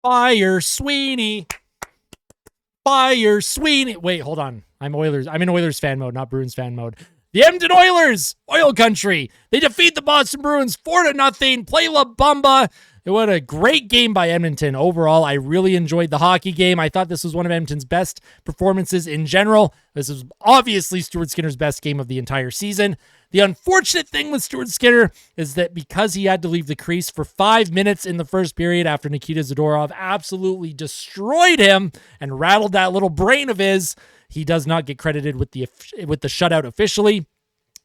Fire Sweeney. Fire Sweeney. Wait, hold on. I'm in Oilers fan mode, not Bruins fan mode. The Edmonton Oilers, oil country. They defeat the Boston Bruins 4-0. Play La Bamba. What a great game by Edmonton. Overall, I really enjoyed the hockey game. I thought this was one of Edmonton's best performances in general. This is obviously Stuart Skinner's best game of the entire season. The unfortunate thing with Stuart Skinner is that because he had to leave the crease for 5 minutes in the first period after Nikita Zadorov absolutely destroyed him and rattled that little brain of his, he does not get credited with the shutout officially.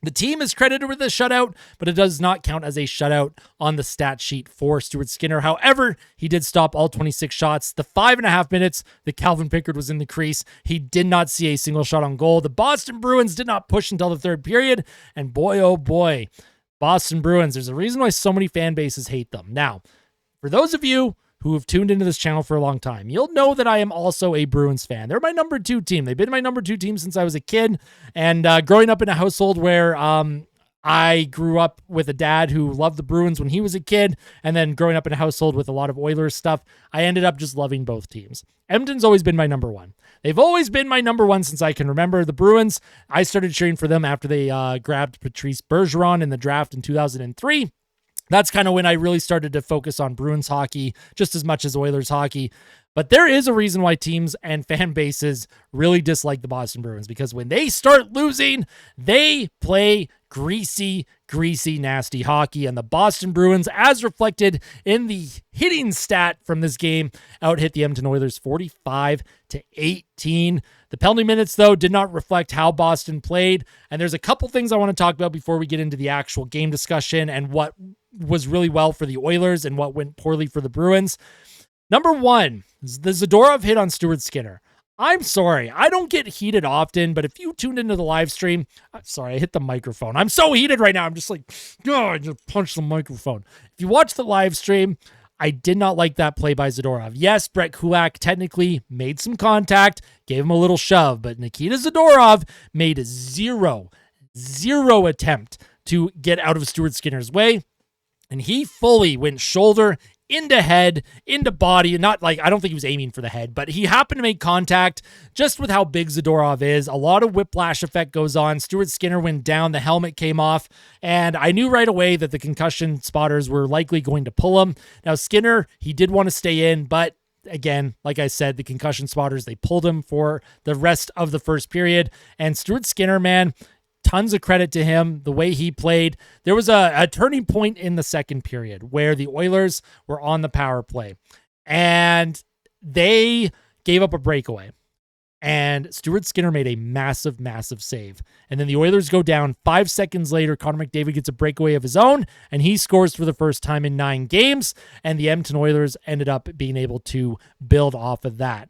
The team is credited with the shutout, but it does not count as a shutout on the stat sheet for Stuart Skinner. However, he did stop all 26 shots. The 5.5 minutes that Calvin Pickard was in the crease, he did not see a single shot on goal. The Boston Bruins did not push until the third period, and boy, oh boy, Boston Bruins, there's a reason why so many fan bases hate them. Now, for those of you who have tuned into this channel for a long time, you'll know that I am also a Bruins fan. They're my number 2 team. They've been my number 2 team since I was a kid. And growing up in a household where I grew up with a dad who loved the Bruins when he was a kid, and then growing up in a household with a lot of Oilers stuff, I ended up just loving both teams. Edmonton's always been my number 1. They've always been my number 1 since I can remember. The Bruins, I started cheering for them after they grabbed Patrice Bergeron in the draft in 2003. That's kind of when I really started to focus on Bruins hockey just as much as Oilers hockey. But there is a reason why teams and fan bases really dislike the Boston Bruins, because when they start losing, they play greasy, nasty hockey. And the Boston Bruins, as reflected in the hitting stat from this game, out-hit the Edmonton Oilers 45-18. The penalty minutes, though, did not reflect how Boston played. And there's a couple things I want to talk about before we get into the actual game discussion and what was really well for the Oilers and what went poorly for the Bruins. Number 1, the Zadorov hit on Stuart Skinner. I'm sorry, I don't get heated often, but if you tuned into the live stream, I'm sorry, I hit the microphone. I'm so heated right now. I'm just like, oh, I just punched the microphone. If you watch the live stream, I did not like that play by Zadorov. Yes, Brett Kulak technically made some contact, gave him a little shove, but Nikita Zadorov made zero attempt to get out of Stuart Skinner's way. And he fully went shoulder into head, into body. Not like, I don't think he was aiming for the head, but he happened to make contact just with how big Zadorov is. A lot of whiplash effect goes on. Stuart Skinner went down, the helmet came off, and I knew right away that the concussion spotters were likely going to pull him. Now, Skinner, he did want to stay in, but again, like I said, the concussion spotters, they pulled him for the rest of the first period. And Stuart Skinner, man, tons of credit to him, the way he played. There was a turning point in the second period where the Oilers were on the power play and they gave up a breakaway. And Stuart Skinner made a massive save. And then the Oilers go down 5 seconds later. Connor McDavid gets a breakaway of his own, and he scores for the first time in 9 games. And the Edmonton Oilers ended up being able to build off of that.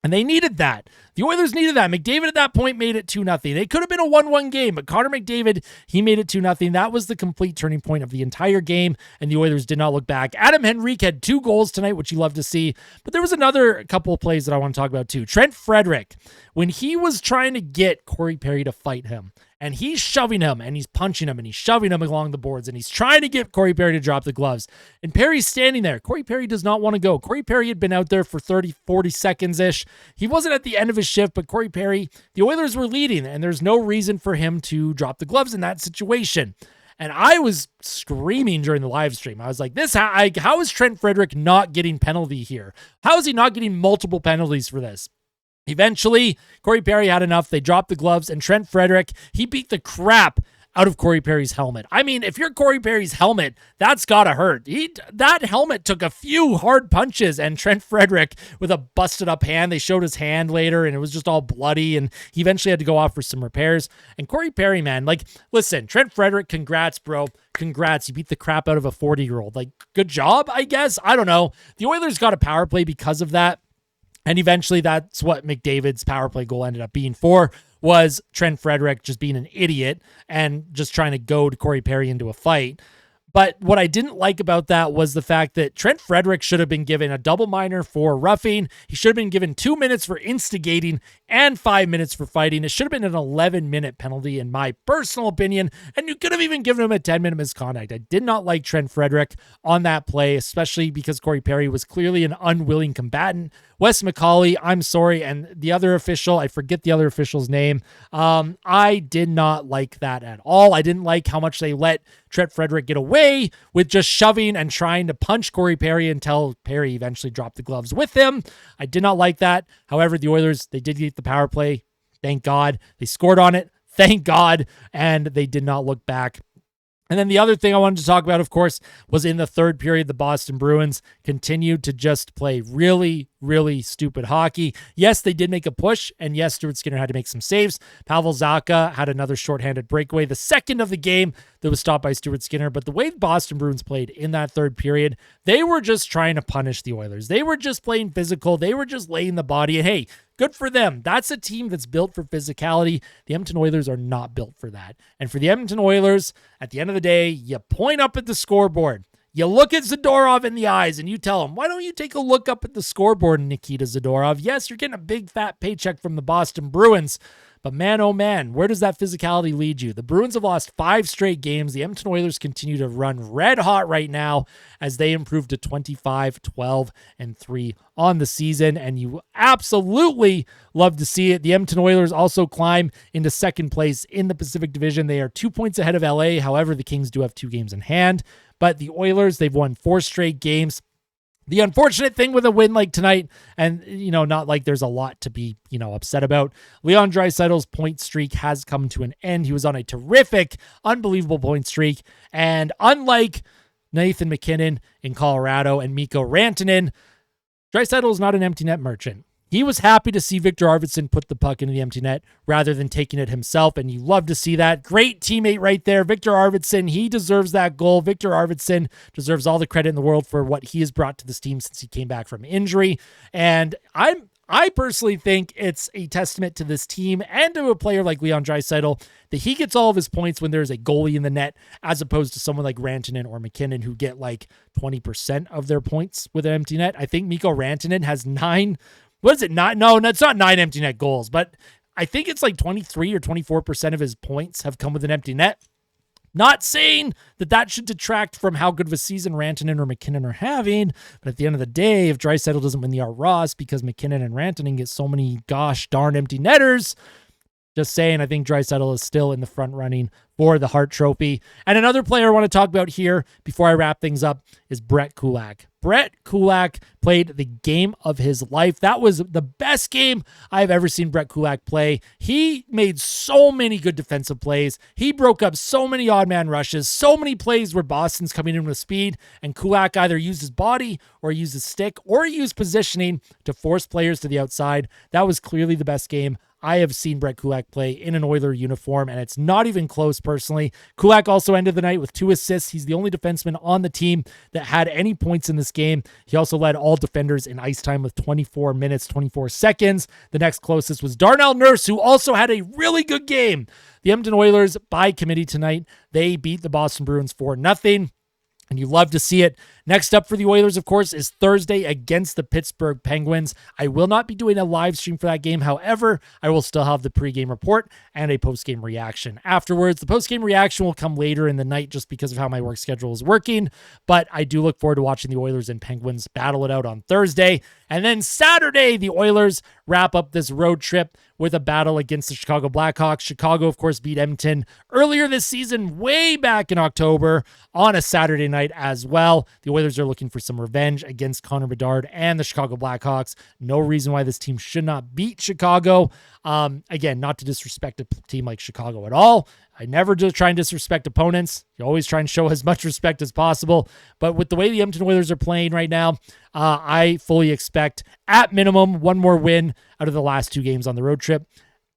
And they needed that. The Oilers needed that. McDavid at that point made it 2-0. It could have been a 1-1 game, but Connor McDavid, he made it 2-0. That was the complete turning point of the entire game, and the Oilers did not look back. Adam Henrique had 2 goals tonight, which you love to see, but there was another couple of plays that I want to talk about too. Trent Frederic, when he was trying to get Corey Perry to fight him, and he's shoving him, and he's punching him, and he's shoving him along the boards, and he's trying to get Corey Perry to drop the gloves. And Perry's standing there. Corey Perry does not want to go. Corey Perry had been out there for 30, 40 seconds-ish. He wasn't at the end of his shift, but Corey Perry, the Oilers were leading, and there's no reason for him to drop the gloves in that situation. And I was screaming during the live stream. I was like, how is Trent Frederic not getting penalty here? How is he not getting multiple penalties for this? Eventually, Corey Perry had enough. They dropped the gloves, and Trent Frederic, he beat the crap out of Corey Perry's helmet. I mean, if you're Corey Perry's helmet, that's gotta hurt. That helmet took a few hard punches, and Trent Frederic with a busted up hand. They showed his hand later, and it was just all bloody, and he eventually had to go off for some repairs. And Corey Perry, man, like, listen, Trent Frederic, congrats, bro. Congrats. You beat the crap out of a 40-year-old. Like, good job, I guess. I don't know. The Oilers got a power play because of that. And eventually that's what McDavid's power play goal ended up being for, was Trent Frederic just being an idiot and just trying to goad Corey Perry into a fight. But what I didn't like about that was the fact that Trent Frederic should have been given a double minor for roughing. He should have been given 2 minutes for instigating and 5 minutes for fighting. It should have been an 11-minute penalty in my personal opinion, and you could have even given him a 10-minute misconduct. I did not like Trent Frederic on that play, especially because Corey Perry was clearly an unwilling combatant. Wes McCauley, I'm sorry, and the other official, I forget the other official's name. I did not like that at all. I didn't like how much they let Trent Frederic get away with just shoving and trying to punch Corey Perry until Perry eventually dropped the gloves with him. I did not like that. However, the Oilers, they did get the power play. Thank God. They scored on it. Thank God. And they did not look back. And then the other thing I wanted to talk about, of course, was in the third period, the Boston Bruins continued to just play really, really stupid hockey. Yes, they did make a push, and yes, Stuart Skinner had to make some saves. Pavel Zacha had another shorthanded breakaway, the second of the game that was stopped by Stuart Skinner. But the way the Boston Bruins played in that third period, they were just trying to punish the Oilers. They were just playing physical. They were just laying the body. And hey, good for them. That's a team that's built for physicality. The Edmonton Oilers are not built for that. And for the Edmonton Oilers, at the end of the day, you point up at the scoreboard. You look at Zadorov in the eyes and you tell him, why don't you take a look up at the scoreboard, Nikita Zadorov? Yes, you're getting a big fat paycheck from the Boston Bruins, but man, oh man, where does that physicality lead you? The Bruins have lost 5 straight games. The Edmonton Oilers continue to run red hot right now as they improve to 25, 12, and 3 on the season, and you absolutely love to see it. The Edmonton Oilers also climb into second place in the Pacific Division. They are 2 points ahead of LA. However, the Kings do have 2 games in hand, but the Oilers, they've won 4 straight games. The unfortunate thing with a win like tonight, and, not like there's a lot to be, upset about, Leon Draisaitl's point streak has come to an end. He was on a terrific, unbelievable point streak. And unlike Nathan MacKinnon in Colorado and Mikko Rantanen, Draisaitl is not an empty net merchant. He was happy to see Victor Arvidsson put the puck into the empty net rather than taking it himself, and you love to see that. Great teammate right there, Victor Arvidsson. He deserves that goal. Victor Arvidsson deserves all the credit in the world for what he has brought to this team since he came back from injury, and I personally think it's a testament to this team and to a player like Leon Draisaitl that he gets all of his points when there's a goalie in the net, as opposed to someone like Rantanen or MacKinnon who get like 20% of their points with an empty net. I think Mikko Rantanen has 9. What is it? No, it's not 9 empty net goals, but I think it's like 23 or 24% of his points have come with an empty net. Not saying that should detract from how good of a season Rantanen or MacKinnon are having, but at the end of the day, if Draisaitl doesn't win the Art Ross because MacKinnon and Rantanen get so many gosh darn empty netters, just saying, I think Draisaitl is still in the front running for the Hart Trophy. And another player I want to talk about here before I wrap things up is Brett Kulak. Brett Kulak played the game of his life. That was the best game I've ever seen Brett Kulak play. He made so many good defensive plays. He broke up so many odd man rushes, so many plays where Boston's coming in with speed, and Kulak either used his body or used his stick or used positioning to force players to the outside. That was clearly the best game I have seen Brett Kulak play in an Oiler uniform, and it's not even close personally. Kulak also ended the night with 2 assists. He's the only defenseman on the team that had any points in this game. He also led all defenders in ice time with 24 minutes, 24 seconds. The next closest was Darnell Nurse, who also had a really good game. The Edmonton Oilers, by committee tonight, they beat the Boston Bruins 4-0. And you love to see it. Next up for the Oilers, of course, is Thursday against the Pittsburgh Penguins. I will not be doing a live stream for that game. However, I will still have the pregame report and a postgame reaction afterwards. The postgame reaction will come later in the night just because of how my work schedule is working. But I do look forward to watching the Oilers and Penguins battle it out on Thursday. And then Saturday, the Oilers wrap up this road trip with a battle against the Chicago Blackhawks. Chicago, of course, beat Edmonton earlier this season, way back in October, on a Saturday night as well. The Oilers are looking for some revenge against Connor McDavid and the Chicago Blackhawks. No reason why this team should not beat Chicago. Again, not to disrespect a team like Chicago at all. I never do try and disrespect opponents. You always try and show as much respect as possible. But with the way the Edmonton Oilers are playing right now, I fully expect, at minimum, 1 more win out of the last 2 games on the road trip.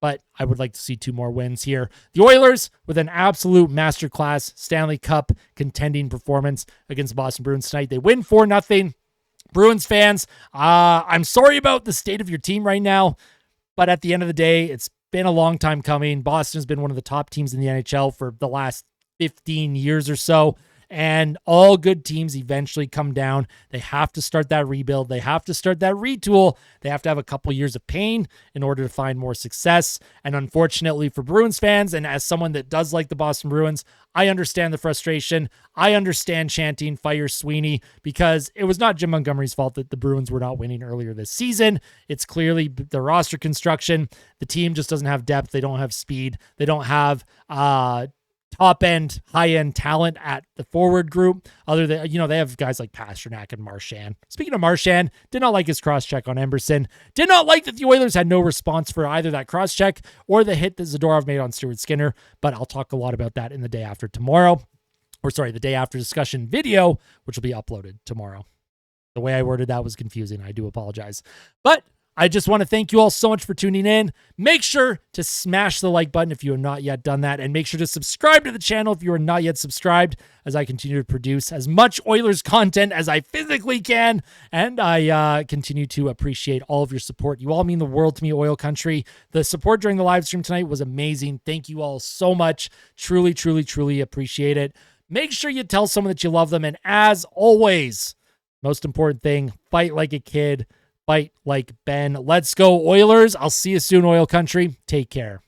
But I would like to see 2 more wins here. The Oilers with an absolute masterclass Stanley Cup contending performance against the Boston Bruins tonight. They win 4-0. Bruins fans, I'm sorry about the state of your team right now, but at the end of the day, it's been a long time coming. Boston has been one of the top teams in the NHL for the last 15 years or so. and all good teams eventually come down. They have to start that rebuild. They have to start that retool. They have to have a couple years of pain in order to find more success. And unfortunately for Bruins fans, and as someone that does like the Boston Bruins, I understand the frustration. I understand chanting "Fire Sweeney," because it was not Jim Montgomery's fault that the Bruins were not winning earlier this season. It's clearly the roster construction. The team just doesn't have depth. They don't have speed. They don't have top-end, high-end talent at the forward group. Other than, they have guys like Pasternak and Marchand. Speaking of Marchand, did not like his cross-check on Emberson. Did not like that the Oilers had no response for either that cross-check or the hit that Zadorov made on Stuart Skinner, but I'll talk a lot about that in the day after tomorrow. The day after discussion video, which will be uploaded tomorrow. The way I worded that was confusing. I do apologize. But I just want to thank you all so much for tuning in. Make sure to smash the like button if you have not yet done that, and make sure to subscribe to the channel if you are not yet subscribed, as I continue to produce as much Oilers content as I physically can, and I continue to appreciate all of your support. You all mean the world to me, Oil Country. The support during the live stream tonight was amazing. Thank you all so much. Truly, truly, truly appreciate it. Make sure you tell someone that you love them, and as always, most important thing, fight like a kid. Fight like Ben. Let's go, Oilers. I'll see you soon, Oil Country. Take care.